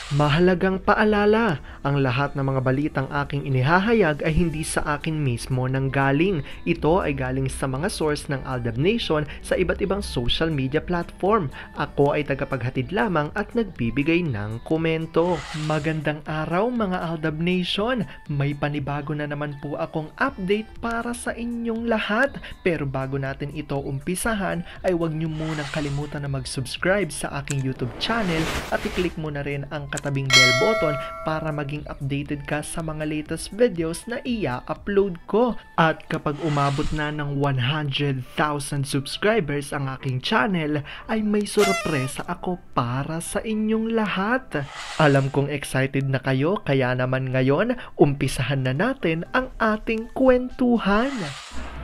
Mahalagang paalala, ang lahat ng mga balitang aking inihahayag ay hindi sa akin mismo nanggaling. Ito ay galing sa mga source ng Aldab Nation sa iba't ibang social media platform. Ako ay tagapaghatid lamang at nagbibigay ng komento. Magandang araw mga Aldab Nation! May panibago na naman po akong update para sa inyong lahat. Pero bago natin ito umpisahan ay huwag niyo munang kalimutan na mag-subscribe sa aking YouTube channel at i-click mo na rin ang katabing bell button para maging updated ka sa mga latest videos na i-upload ko. At kapag umabot na ng 100,000 subscribers ang aking channel, ay may sorpresa ako para sa inyong lahat. Alam kong excited na kayo, kaya naman ngayon, umpisahan na natin ang ating kwentuhan.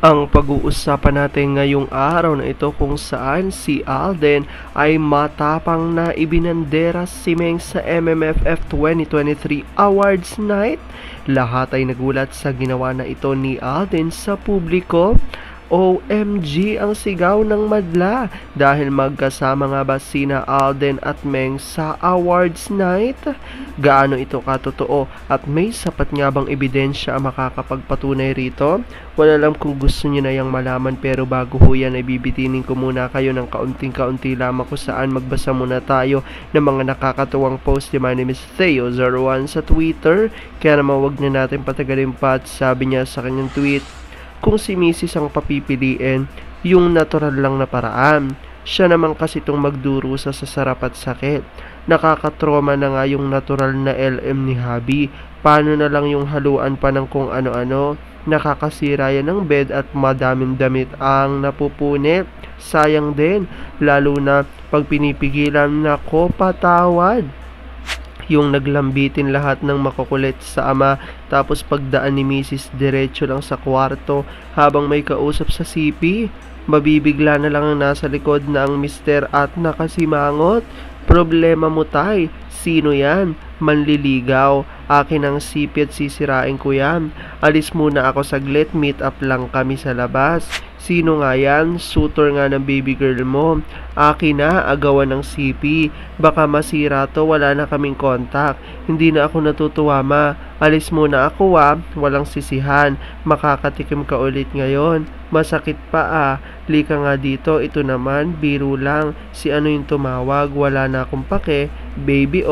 Ang pag-uusapan natin ngayong araw na ito kung saan si Alden ay matapang na ibinandera si Meng sa MMFF 2023 Awards Night. Lahat ay nagulat sa ginawa na ito ni Alden sa publiko. OMG ang sigaw ng madla dahil magkasama nga ba sina Alden at Meng sa awards night? Gaano ito katotoo at may sapat nga bang ebidensya ang makakapagpatunay rito? Wala alam kung gusto niyo na yang malaman, pero bago ho yan ay bibitinin ko muna kayo ng kaunting-kaunti lamang kung saan magbasa muna tayo ng mga nakakatuwang post ni My name is Theo01 sa Twitter. Kaya naman wag na natin patagalin pa at sabi niya sa kanyang tweet, kung si Mrs. ang papipiliin, yung natural lang na paraan. Siya naman kasi itong magdurusa sa sarap at sakit. Nakakatroma na nga yung natural na LM ni Habi. Paano na lang yung haluan pa ng kung ano-ano? Nakakasira yan ng bed at madaming damit ang napupunit. Sayang din, lalo na pag pinipigilan na ko patawad. Yung naglambitin lahat ng makukulit sa ama, tapos pagdaan ni Mrs. diretso lang sa kwarto habang may kausap sa CP. Mabibigla na lang ang nasa likod na ang mister at nakasimangot. Problema mo tay, sino yan? Manliligaw. Akin ang CP at sisirain ko yan. Alis muna ako saglit, meet up lang kami sa labas. Sino nga yan? Suitor nga ng baby girl mo. Akin na, agawan ng CP. Baka masira to, wala na kaming kontak. Hindi na ako natutuwa ma. Alis muna ako walang sisihan. Makakatikim ka ulit ngayon. Masakit pa Lika nga dito, ito naman, biro lang. Si ano yung tumawag, wala na akong pake. Baby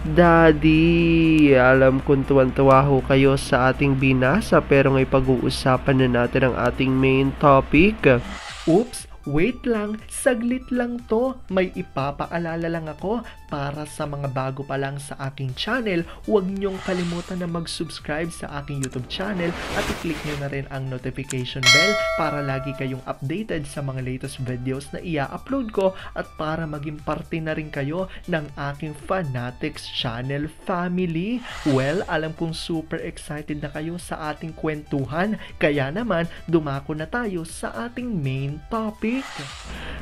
daddy. Alam kong tuwan-tuwa ho kayo sa ating binasa, pero ngay pag-uusapan na natin ang ating main topic. Oops! Wait lang, saglit lang to. May ipapaalala lang ako para sa mga bago pa lang sa aking channel. Huwag niyong kalimutan na mag-subscribe sa aking YouTube channel at i-click niyo na rin ang notification bell para lagi kayong updated sa mga latest videos na i-upload ko at para maging parte na rin kayo ng aking Fanatics channel family. Well, alam kong super excited na kayo sa ating kwentuhan, kaya naman dumako na tayo sa ating main topic.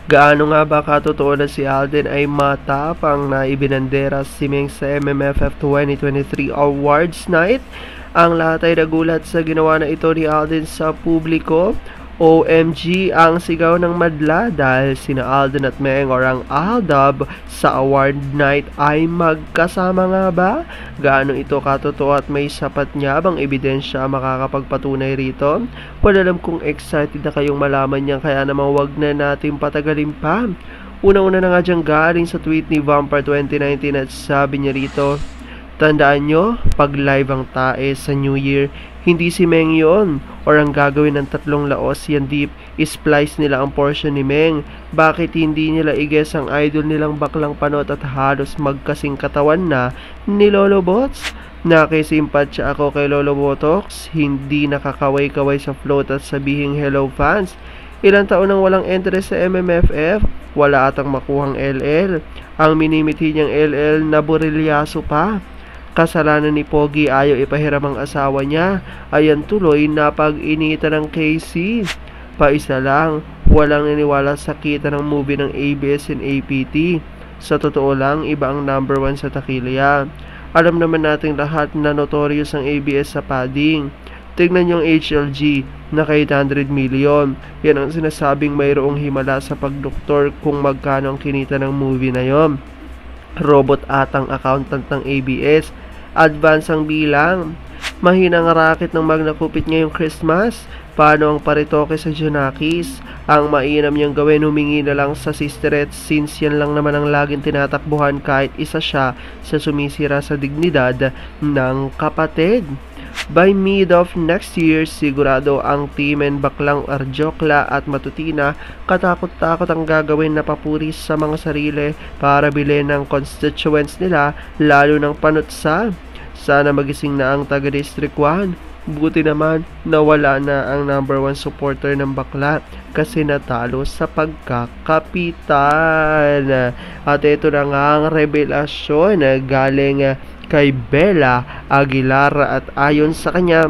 Gaano nga ba katotoo na si Alden ay matapang na ibinandera si Meng sa MMFF 2023 Awards Night? Ang lahat ay nagulat sa ginawa na ito ni Alden sa publiko. OMG ang sigaw ng madla dahil sina Alden at Meng or ang Aldab sa award night ay magkasama nga ba? Gaano ito katotoo at may sapat nga bang ebidensya makakapagpatunay rito? Wala alam kung excited na kayong malaman yan, kaya naman wag na natin patagalin pa. Una-una na nga dyan galing sa tweet ni Vampire 2019 at sabi niya rito, tandaan nyo, pag live ang tae sa New Year, hindi si Meng yon or ang gagawin ng tatlong laos yan deep, splice nila ang portion ni Meng. Bakit hindi nila i-guess ang idol nilang baklang panot at halos magkasing katawan na ni Lolo Bots? Nakisimpatya ako kay Lolo Botox, hindi nakakaway-kaway sa float at sabihing hello fans. Ilang taon nang walang interest sa MMFF, wala atang makuhang LL. Ang minimiti niyang LL na borilyaso pa. Kasalanan ni Pogi, ayaw ipahiram ang asawa niya. Ayan tuloy na pag-initan ng KC. Paisa lang, walang naniwala sa kita ng movie ng ABS and APT. Sa totoo lang, iba ang number 1 sa takilya. Alam naman nating lahat na notorious ang ABS sa padding. Tignan yung HLG, naka 800 million. Yan ang sinasabing mayroong himala sa pagdoktor kung magkano ang kinita ng movie na yon. Robot atang accountant ng ABS. Advance ang bilang. Mahinang racket ng Magna Cupid ngayong Christmas. Paano ang paritoke sa Junakis? Ang mainam niyang gawin, humingi na lang sa sisterette since yan lang naman ang laging tinatakbuhan kahit isa siya sa sumisira sa dignidad ng kapatid. By mid of next year, sigurado ang team and baklang Arjokla at Matutina katakot-takot ang gagawin na papuri sa mga sarili para bilhin ng constituents nila, lalo ng panutsa. Sana magising na ang taga-District 1. Buti naman nawala na ang number 1 supporter ng bakla kasi natalo sa pagkakapitan. At ito na nga ang revelasyon galing kay Bella Aguilar at ayon sa kanya,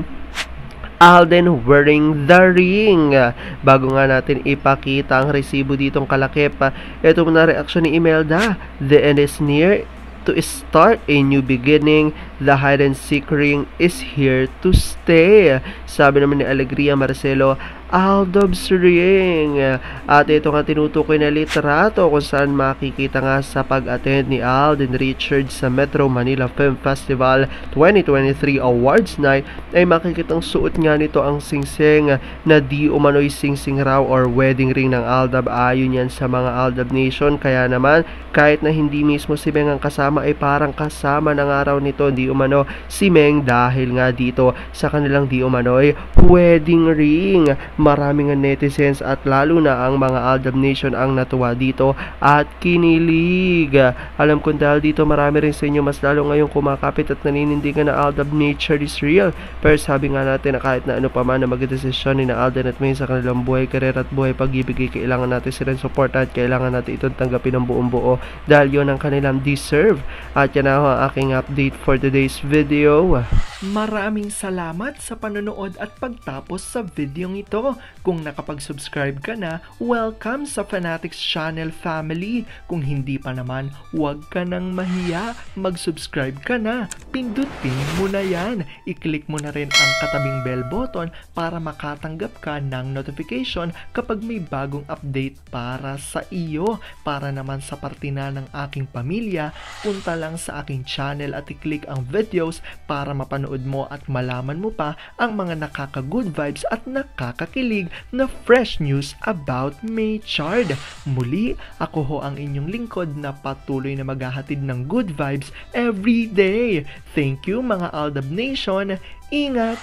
Alden wearing the ring. Bago nga natin ipakita ang resibo ditong kalakip, ito na reaksyon ni Imelda. The end is near to start a new beginning. The hide and seek ring is here to stay. Sabi naman ni Alegria Marcelo, Aldob's ring. At ito nga tinutukoy na litrato kung saan makikita nga sa pag-attend ni Alden Richards sa Metro Manila Film Festival 2023 Awards Night ay makikitang suot nga nito ang singsing na di umano'y singsing raw or wedding ring ng Aldab. Ayon yan sa mga Aldab Nation. Kaya naman kahit na hindi mismo si Meng ang kasama ay parang kasama ng araw nito di umano si Meng dahil nga dito sa kanilang di umano'y wedding ring. Maraming netizens at lalo na ang mga Aldab Nation ang natuwa dito at kinilig. Alam ko dahil dito marami rin sa inyo mas lalo ngayong kumakapit at naninindigan na Aldab nature is real. Pero sabi nga natin na kahit na ano pa man na magdesisyon ni na Alden at May sa kanilang buhay, karera at buhay pag-ibig, kailangan natin silang support at kailangan natin itong tanggapin ng buong buo dahil yon ang kanilang deserve. At yan na ang aking update for today's video. Maraming salamat sa panonood at pagtapos sa videong ito. Kung nakapag-subscribe ka na, welcome sa Fanatics Channel family. Kung hindi pa naman, huwag ka nang mahiya. Mag-subscribe ka na. Pindutin mo na yan. I-click mo na rin ang katabing bell button para makatanggap ka ng notification kapag may bagong update para sa iyo. Para naman sa parte na ng aking pamilya, punta lang sa aking channel at i-click ang videos para mapanood mo at malaman mo pa ang mga nakaka-good vibes at nakakakilig na fresh news about Maychard. Muli, ako ho ang inyong lingkod na patuloy na maghahatid ng good vibes every day. Thank you mga Aldab Nation. Ingat!